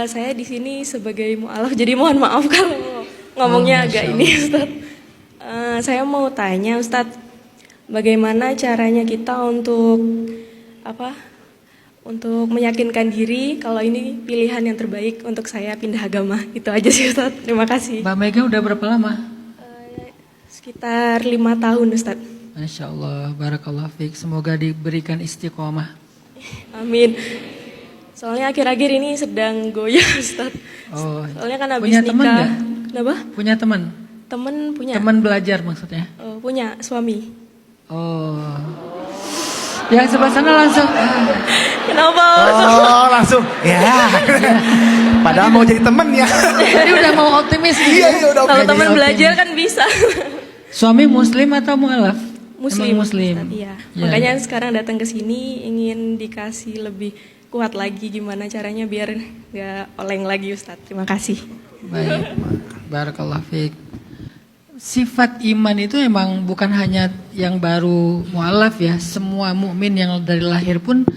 Saya di sini sebagai mualaf, jadi mohon maaf kalau ngomongnya agak ini, Ustadz. Saya mau tanya, Ustadz, bagaimana caranya kita untuk apa? Untuk meyakinkan diri kalau ini pilihan yang terbaik untuk saya pindah agama. Itu aja sih, Ustadz. Terima kasih. Mbak Mega udah berapa lama? Sekitar 5 tahun, Ustadz. Masya Allah, barakallah fiik. Semoga diberikan istiqomah. Amin. Soalnya akhir-akhir ini sedang goyah, Ustadz. Oh, Soalnya kan habis punya nikah. teman nggak? Kenapa? Punya teman? Temen punya. Teman belajar maksudnya? Oh, punya suami. Oh, yang sebelah sana langsung. Kenapa? Oh, langsung. Ya. Padahal mau jadi temen ya. Jadi udah mau optimis nih. Iya, udah Kalau oke. teman belajar kan bisa. Suami muslim atau mualaf? Muslim. Emang muslim. Ustadz, iya. Ya. Makanya sekarang datang ke sini ingin dikasih lebih kuat lagi gimana caranya biar nggak oleng lagi, Ustadz. Terima kasih. Baik, barakallah fiik. Sifat iman itu emang bukan hanya yang baru mualaf ya. Semua mukmin yang dari lahir pun,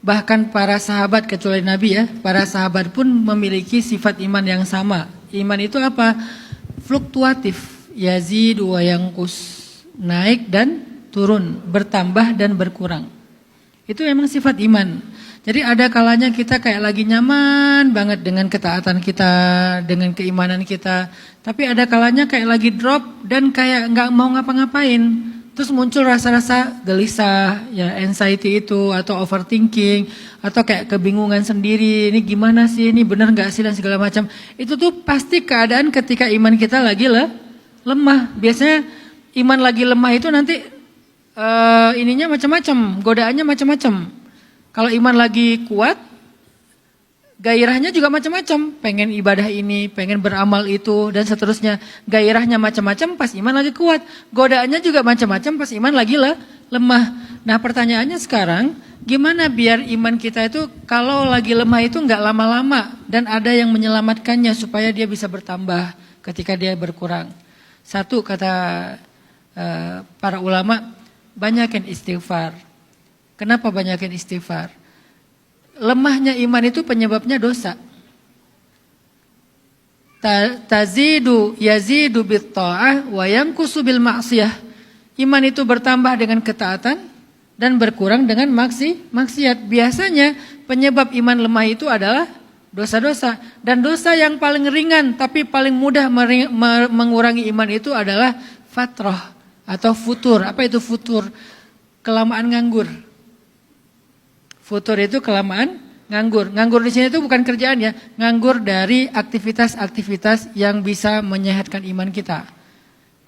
bahkan para sahabat kecuali Nabi ya, para sahabat pun memiliki sifat iman yang sama. Iman itu apa? Fluktuatif, yazidu wa yanqus, naik dan turun, bertambah dan berkurang. Itu memang sifat iman. Jadi ada kalanya kita kayak lagi nyaman banget dengan ketaatan kita, dengan keimanan kita. Tapi ada kalanya kayak lagi drop dan kayak nggak mau ngapa-ngapain. Terus muncul rasa-rasa gelisah, ya anxiety itu, atau overthinking, atau kayak kebingungan sendiri. Ini gimana sih, ini benar nggak sih, dan segala macam. Itu tuh pasti keadaan ketika iman kita lagi lemah. Biasanya iman lagi lemah itu nanti ininya macam-macam, godaannya macam-macam. Kalau iman lagi kuat, gairahnya juga macam-macam. Pengen ibadah ini, pengen beramal itu, dan seterusnya. Gairahnya macam-macam pas iman lagi kuat. Godaannya juga macam-macam pas iman lagi lemah. Nah pertanyaannya sekarang, gimana biar iman kita itu kalau lagi lemah itu nggak lama-lama. Dan ada yang menyelamatkannya supaya dia bisa bertambah ketika dia berkurang. Satu kata para ulama, banyakin istighfar. Kenapa banyakin istighfar? Lemahnya iman itu penyebabnya dosa. Tazidu yazidu bitta'ah wa yanqusu bil ma'siyah. Iman itu bertambah dengan ketaatan dan berkurang dengan maksiat. Biasanya penyebab iman lemah itu adalah dosa-dosa. Dan dosa yang paling ringan tapi paling mudah mengurangi iman itu adalah fatrah atau futur. Apa itu futur? Kelamaan nganggur. Futur itu kelamaan nganggur. Nganggur di sini itu bukan kerjaan ya, nganggur dari aktivitas-aktivitas yang bisa menyehatkan iman kita.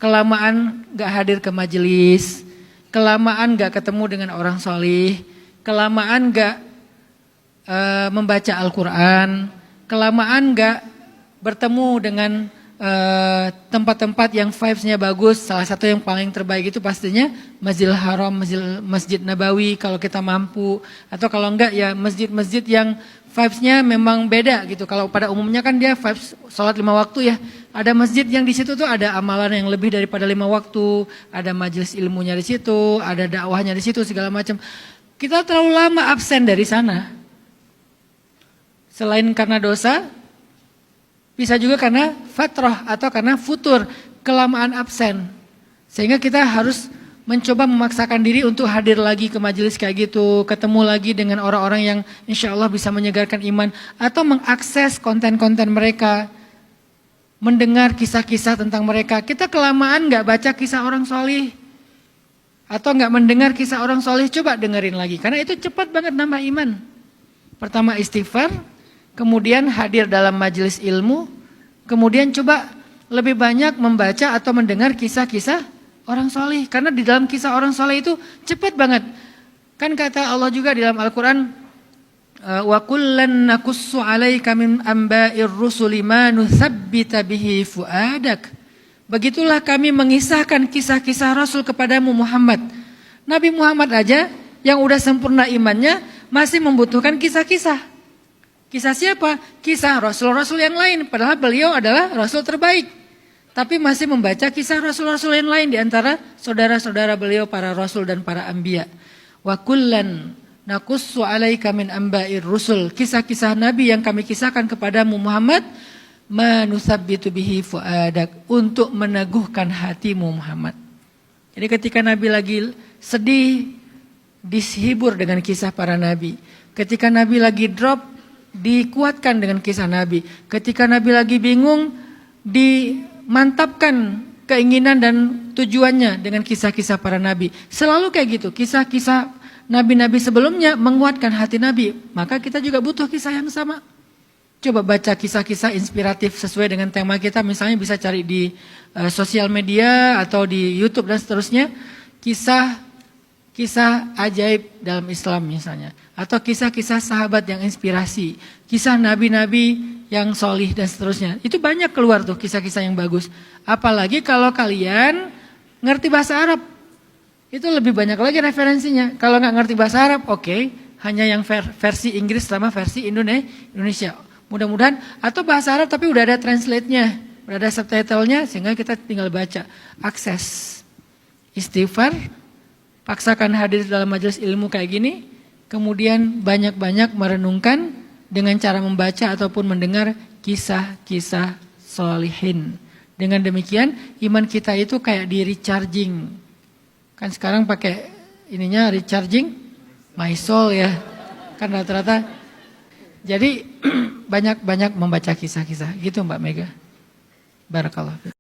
Kelamaan gak hadir ke majelis, kelamaan gak ketemu dengan orang solih, kelamaan gak membaca Al-Quran, kelamaan gak bertemu dengan tempat-tempat yang vibes-nya bagus. Salah satu yang paling terbaik itu pastinya Masjidil Haram, Masjid Nabawi kalau kita mampu. Atau kalau enggak ya masjid-masjid yang vibes-nya memang beda gitu. Kalau pada umumnya kan dia vibes sholat 5 waktu ya. Ada masjid yang di situ tuh ada amalan yang lebih daripada 5 waktu. Ada majelis ilmunya di situ, ada dakwahnya di situ segala macam. Kita terlalu lama absen dari sana. Selain karena dosa, bisa juga karena fatrah atau karena futur, kelamaan absen. Sehingga kita harus mencoba memaksakan diri untuk hadir lagi ke majelis kayak gitu, ketemu lagi dengan orang-orang yang insya Allah bisa menyegarkan iman, atau mengakses konten-konten mereka, mendengar kisah-kisah tentang mereka. Kita kelamaan gak baca kisah orang solih, atau gak mendengar kisah orang solih, coba dengerin lagi. Karena itu cepat banget nambah iman. Pertama istighfar, kemudian hadir dalam majelis ilmu, kemudian coba lebih banyak membaca atau mendengar kisah-kisah orang soleh. Karena di dalam kisah orang soleh itu cepat banget. Kan kata Allah juga di dalam Al-Quran, wa kullan naqussu 'alaika min amba'ir rusuli ma nutsabbita bihi fuadak. Begitulah kami mengisahkan kisah-kisah Rasul kepadamu Muhammad. Nabi Muhammad aja yang udah sempurna imannya masih membutuhkan kisah-kisah. Kisah siapa? Kisah Rasul-Rasul yang lain. Padahal beliau adalah Rasul terbaik. Tapi masih membaca kisah Rasul-Rasul yang lain. Di antara saudara-saudara beliau para Rasul dan para Anbiya. Wa kullan naqussu 'alaika min amba'ir rusul. Kisah-kisah nabi yang kami kisahkan kepadamu Muhammad, manusabbitu bihi fuadak, untuk meneguhkan hatimu Muhammad. Jadi ketika Nabi lagi sedih, dihibur dengan kisah para nabi. Ketika Nabi lagi drop, dikuatkan dengan kisah Nabi. Ketika Nabi lagi bingung, dimantapkan keinginan dan tujuannya dengan kisah-kisah para nabi. Selalu kayak gitu, kisah-kisah nabi-nabi sebelumnya menguatkan hati Nabi. Maka kita juga butuh kisah yang sama. Coba baca kisah-kisah inspiratif sesuai dengan tema kita. Misalnya bisa cari di sosial media atau di YouTube dan seterusnya. Kisah ajaib dalam Islam misalnya. Atau kisah-kisah sahabat yang inspirasi. Kisah nabi-nabi yang solih dan seterusnya. Itu banyak keluar tuh kisah-kisah yang bagus. Apalagi kalau kalian ngerti bahasa Arab. Itu lebih banyak lagi referensinya. Kalau nggak ngerti bahasa Arab, oke. Hanya yang versi Inggris sama versi Indonesia. Mudah-mudahan, atau bahasa Arab tapi udah ada translate-nya, udah ada subtitle-nya, sehingga kita tinggal baca. Akses istighfar, paksakan hadir dalam majelis ilmu kayak gini, kemudian banyak-banyak merenungkan dengan cara membaca ataupun mendengar kisah-kisah sholihin. Dengan demikian iman kita itu kayak di recharging. Kan sekarang pakai ininya recharging my soul ya. Kan rata-rata. Jadi banyak-banyak membaca kisah-kisah gitu Mbak Mega. Barakallah.